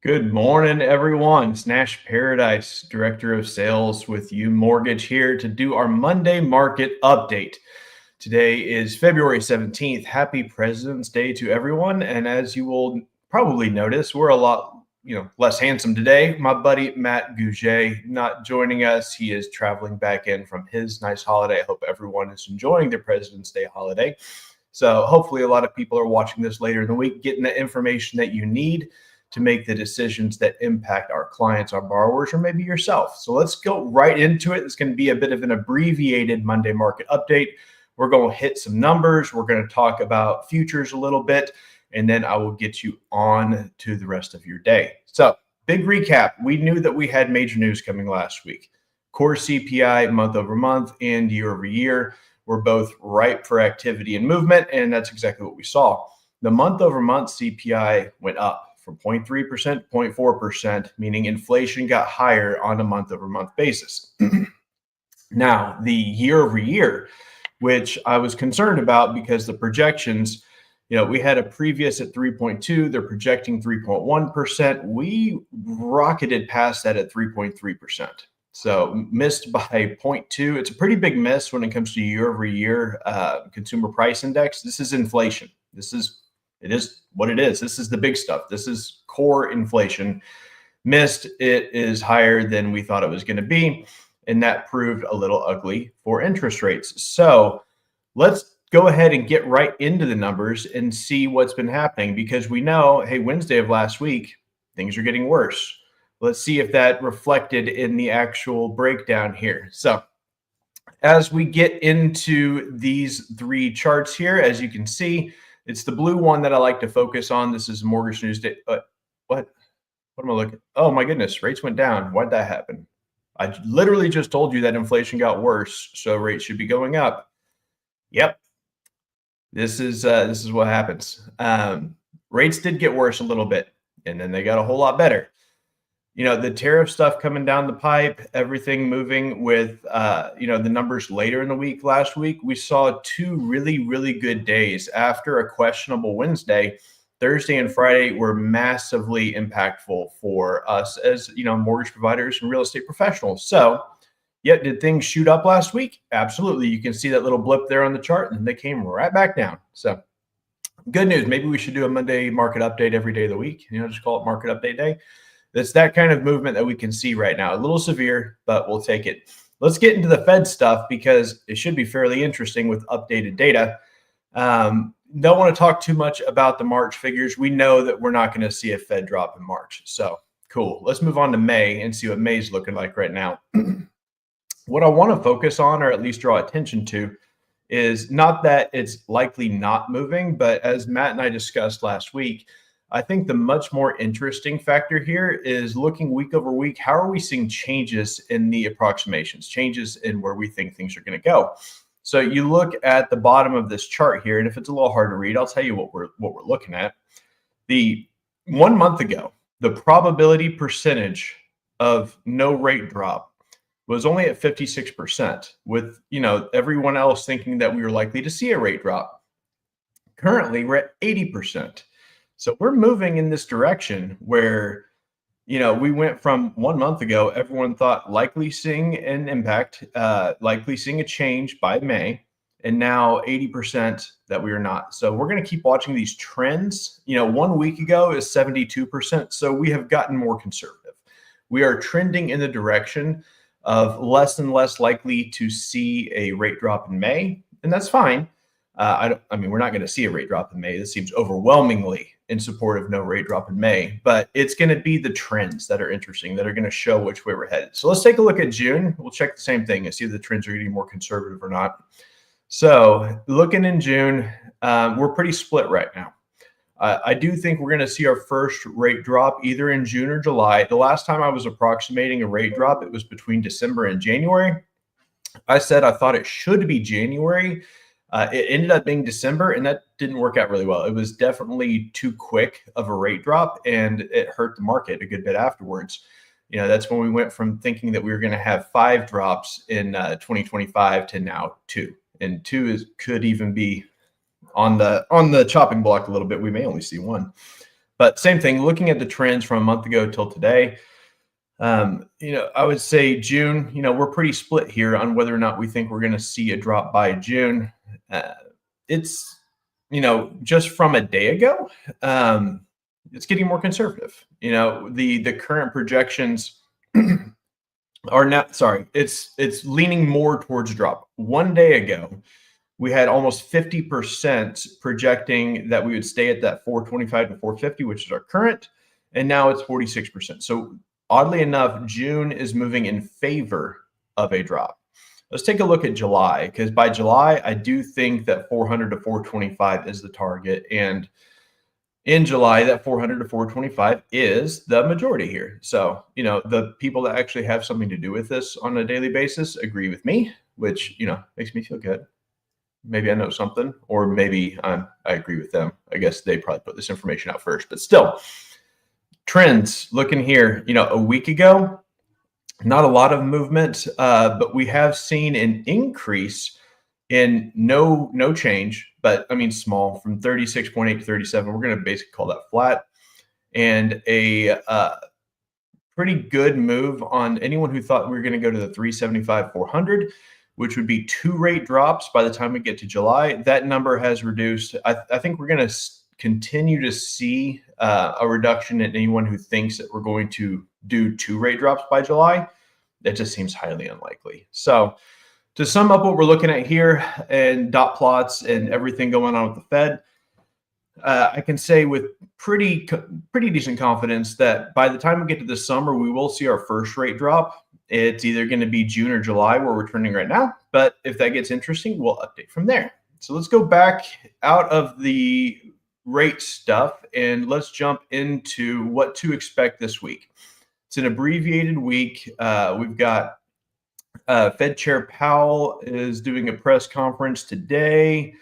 Good morning, everyone. It's Nash Paradise, Director of Sales with UMortgage here to do our Monday market update. Today is February 17th. Happy President's Day to everyone. And as you will probably notice, we're a lot less handsome today. My buddy Matt Gougé not joining us. He is traveling back in from his nice holiday. I hope everyone is enjoying their President's Day holiday. So hopefully a lot of people are watching this later in the week, getting the information that you need to make the decisions that impact our clients, our borrowers, or maybe yourself. So let's go right into it. It's going to be a bit of an abbreviated Monday market update. We're going to hit some numbers. We're going to talk about futures a little bit, and then I will get you on to the rest of your day. So big recap. We knew that we had major news coming last week. Core CPI month over month and year over year were both ripe for activity and movement, and that's exactly what we saw. The month over month CPI went up from 0.3% to 0.4%, meaning inflation got higher on a month over month basis. Now, the year over year, which I was concerned about because the projections, we had a previous at 3.2, they're projecting 3.1%. We rocketed past that at 3.3%. So missed by 0.2. It's a pretty big miss when it comes to year over year consumer price index. This is inflation. It is what it is. This is the big stuff. This is core inflation. Missed. It is higher than we thought it was going to be. And that proved a little ugly for interest rates. So let's go ahead and get right into the numbers and see what's been happening, because we know, hey, Wednesday of last week, things are getting worse. Let's see if that reflected in the actual breakdown here. So as we get into these three charts here, as you can see, it's the blue one that I like to focus on. This is Mortgage News Day. What am I looking at? Oh my goodness, rates went down. Why'd that happen? I literally just told you that inflation got worse, so rates should be going up. Yep, this is what happens. Rates did get worse a little bit, and then they got a whole lot better. The tariff stuff coming down the pipe, everything moving with, the numbers later in the week. Last week, we saw two really, really good days after a questionable Wednesday. Thursday and Friday were massively impactful for us as, mortgage providers and real estate professionals. So, yet did things shoot up last week? Absolutely. You can see that little blip there on the chart, and they came right back down. So good news. Maybe we should do a Monday market update every day of the week. Just call it market update day. That's that kind of movement that we can see right now. A little severe, but we'll take it. Let's get into the Fed stuff because it should be fairly interesting with updated data. Don't want to talk too much about the March figures. We know that we're not going to see a Fed drop in March. So cool. Let's move on to May and see what May's looking like right now. What I want to focus on, or at least draw attention to, is not that it's likely not moving, but as Matt and I discussed last week, I think the much more interesting factor here is looking week over week. How are we seeing changes in the approximations, changes in where we think things are going to go? So you look at the bottom of this chart here, and if it's a little hard to read, I'll tell you what we're looking at. The 1 month ago, the probability percentage of no rate drop was only at 56%, with everyone else thinking that we were likely to see a rate drop. Currently, we're at 80%. So we're moving in this direction where we went from 1 month ago, everyone thought likely seeing an impact, likely seeing a change by May, and now 80% that we are not. So we're going to keep watching these trends. 1 week ago is 72%. So we have gotten more conservative. We are trending in the direction of less and less likely to see a rate drop in May, and that's fine. We're not going to see a rate drop in May. This seems overwhelmingly in support of no rate drop in May, but it's going to be the trends that are interesting, that are going to show which way we're headed. So let's take a look at June. We'll check the same thing and see if the trends are getting more conservative or not. So looking in June, we're pretty split right now. I do think we're going to see our first rate drop either in June or July. The last time I was approximating a rate drop, it was between December and January. I said I thought it should be January. It ended up being December, and that didn't work out really well. It was definitely too quick of a rate drop, and it hurt the market a good bit afterwards. That's when we went from thinking that we were going to have 5 drops in 2025 to now 2. And 2 could even be on the chopping block a little bit. We may only see 1. But same thing, looking at the trends from a month ago till today, I would say June, we're pretty split here on whether or not we think we're going to see a drop by June. It's, just from a day ago, it's getting more conservative. The current projections are not, it's leaning more towards a drop. 1 day ago, we had almost 50% projecting that we would stay at that 425 to 450, which is our current. And now it's 46%. So oddly enough, June is moving in favor of a drop. Let's take a look at July, because by July, I do think that 400 to 425 is the target. And in July, that 400 to 425 is the majority here. So, the people that actually have something to do with this on a daily basis agree with me, which, makes me feel good. Maybe I know something, or maybe I agree with them. I guess they probably put this information out first, but still, trends looking here, a week ago, not a lot of movement, but we have seen an increase in no change, but small, from 36.8 to 37. We're going to basically call that flat, and a pretty good move on anyone who thought we were going to go to the 375, 400, which would be 2 rate drops by the time we get to July. That number has reduced. I think we're going to continue to see a reduction in anyone who thinks that we're going to do 2 rate drops by July. That just seems highly unlikely. So to sum up what we're looking at here, and dot plots and everything going on with the Fed, I can say with pretty decent confidence that by the time we get to the summer, we will see our first rate drop. It's either going to be June or July, where we're trending right now. But if that gets interesting, we'll update from there. So let's go back out of the rate stuff and let's jump into what to expect this week. It's an abbreviated week. We've got Fed Chair Powell is doing a press conference today.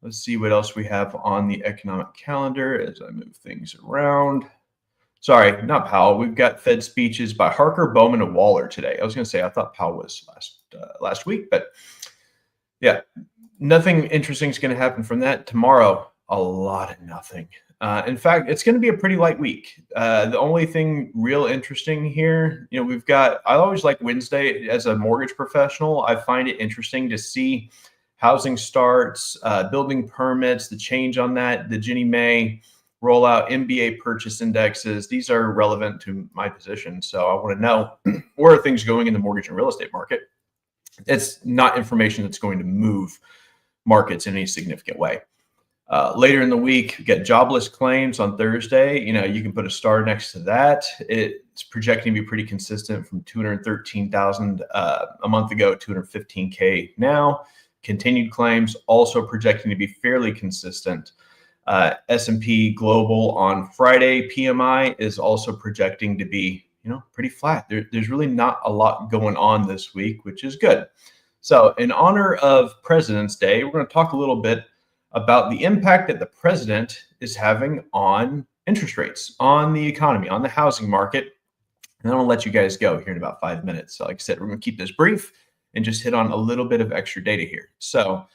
Let's see what else we have on the economic calendar as I move things around. Sorry, not Powell. We've got Fed speeches by Harker, Bowman, and Waller today. I was going to say I thought Powell was last week, but yeah, nothing interesting is going to happen from that. Tomorrow, a lot of nothing. In fact, it's going to be a pretty light week. The only thing real interesting here, we've got, I always like Wednesday as a mortgage professional. I find it interesting to see housing starts, building permits, the change on that, the Ginnie Mae rollout, MBA purchase indexes. These are relevant to my position. So I want to know, where are things going in the mortgage and real estate market? It's not information that's going to move markets in any significant way. Later in the week, we get jobless claims on Thursday. You can put a star next to that. It's projecting to be pretty consistent from 213,000 a month ago, 215K now. Continued claims also projecting to be fairly consistent. S&P Global on Friday PMI is also projecting to be, pretty flat. There's really not a lot going on this week, which is good. So in honor of President's Day, we're going to talk a little bit about the impact that the president is having on interest rates, on the economy, on the housing market. And then I'll let you guys go here in about 5 minutes. So like I said, we're going to keep this brief and just hit on a little bit of extra data here. So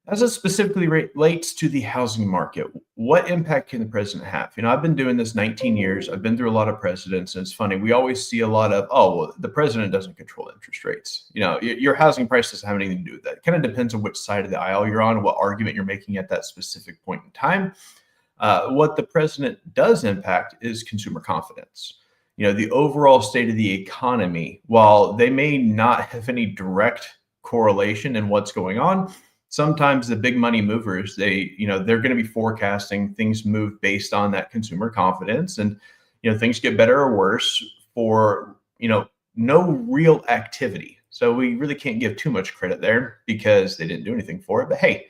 As it specifically relates to the housing market, what impact can the president have? I've been doing this 19 years. I've been through a lot of presidents, and it's funny. We always see a lot of, oh, well, the president doesn't control interest rates. Your housing price doesn't have anything to do with that. It kind of depends on which side of the aisle you're on, what argument you're making at that specific point in time. What the president does impact is consumer confidence. The overall state of the economy, while they may not have any direct correlation in what's going on, sometimes the big money movers, they're going to be forecasting things move based on that consumer confidence, and things get better or worse for no real activity. So we really can't give too much credit there because they didn't do anything for it. But hey,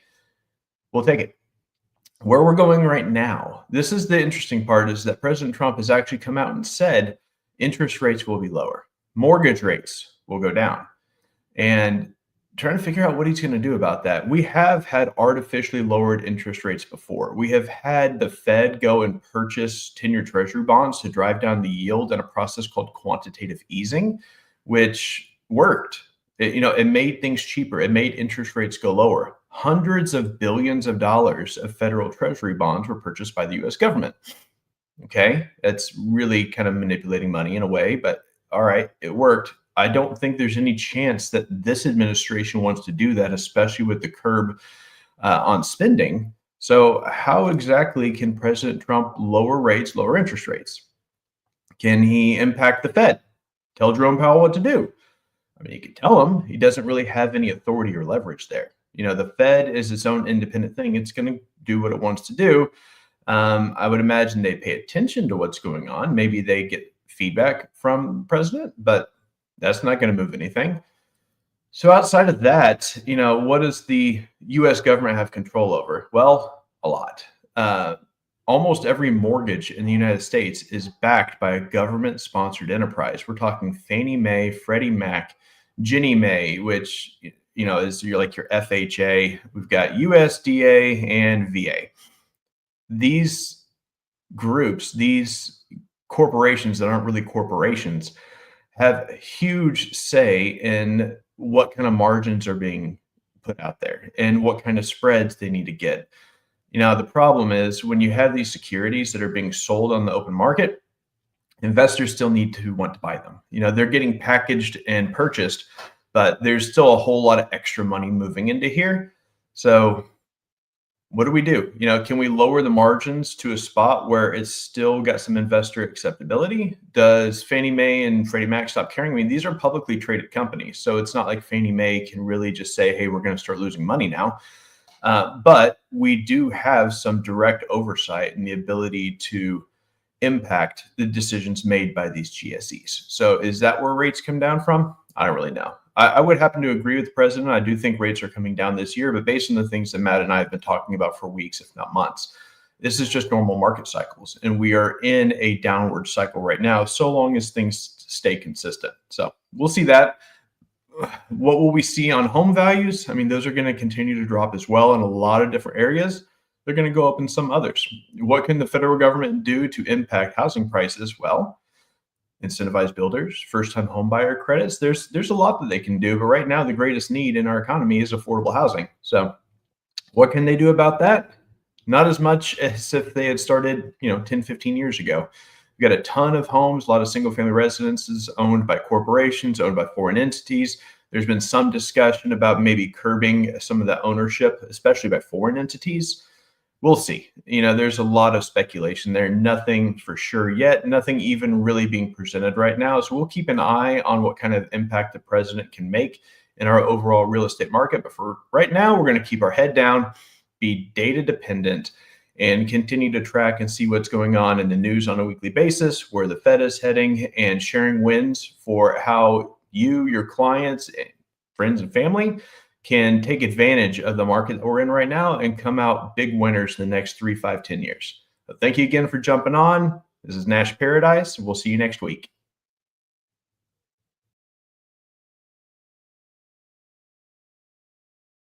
we'll take it. Where we're going right now, this is the interesting part, is that President Trump has actually come out and said interest rates will be lower, mortgage rates will go down, and trying to figure out what he's going to do about that. We have had artificially lowered interest rates before. We have had the Fed go and purchase 10-year Treasury bonds to drive down the yield in a process called quantitative easing, which worked. It made things cheaper. It made interest rates go lower. Hundreds of billions of dollars of federal Treasury bonds were purchased by the U.S. government. Okay, that's really kind of manipulating money in a way, but all right, it worked. I don't think there's any chance that this administration wants to do that, especially with the curb on spending. So how exactly can President Trump lower rates, lower interest rates? Can he impact the Fed? Tell Jerome Powell what to do? I mean, he can tell him. He doesn't really have any authority or leverage there. The Fed is its own independent thing. It's going to do what it wants to do. I would imagine they pay attention to what's going on. Maybe they get feedback from the president, but that's not going to move anything. So outside of that, what does the U.S. government have control over? Well, a lot. Almost every mortgage in the United States is backed by a government-sponsored enterprise. We're talking Fannie Mae, Freddie Mac, Ginnie Mae, which is your FHA. We've got USDA and VA. These groups, these corporations that aren't really corporations, have a huge say in what kind of margins are being put out there and what kind of spreads they need to get. The problem is when you have these securities that are being sold on the open market, investors still need to want to buy them. They're getting packaged and purchased, but there's still a whole lot of extra money moving into here. So what do we do? Can we lower the margins to a spot where it's still got some investor acceptability? Does Fannie Mae and Freddie Mac stop caring? I mean, these are publicly traded companies, so it's not like Fannie Mae can really just say, hey, we're going to start losing money now. But we do have some direct oversight and the ability to impact the decisions made by these GSEs. So is that where rates come down from? I don't really know. I would happen to agree with the president. I do think rates are coming down this year, but based on the things that Matt and I have been talking about for weeks, if not months, this is just normal market cycles. And we are in a downward cycle right now, so long as things stay consistent. So we'll see that. What will we see on home values? I mean, those are going to continue to drop as well in a lot of different areas. They're going to go up in some others. What can the federal government do to impact housing prices? Well, incentivize builders, first-time home buyer credits. There's a lot that they can do, but right now the greatest need in our economy is affordable housing. So what can they do about that? Not as much as if they had started, 10, 15 years ago. We've got a ton of homes, a lot of single-family residences owned by corporations, owned by foreign entities. There's been some discussion about maybe curbing some of that ownership, especially by foreign entities. We'll see. There's a lot of speculation there. Nothing for sure yet. Nothing even really being presented right now. So we'll keep an eye on what kind of impact the president can make in our overall real estate market. But for right now, we're going to keep our head down, be data dependent, and continue to track and see what's going on in the news on a weekly basis, where the Fed is heading, and sharing wins for how you, your clients, friends, and family can take advantage of the market that we're in right now and come out big winners in the next 3, 5, 10 years. So thank you again for jumping on. This is Nash Paradise. We'll see you next week.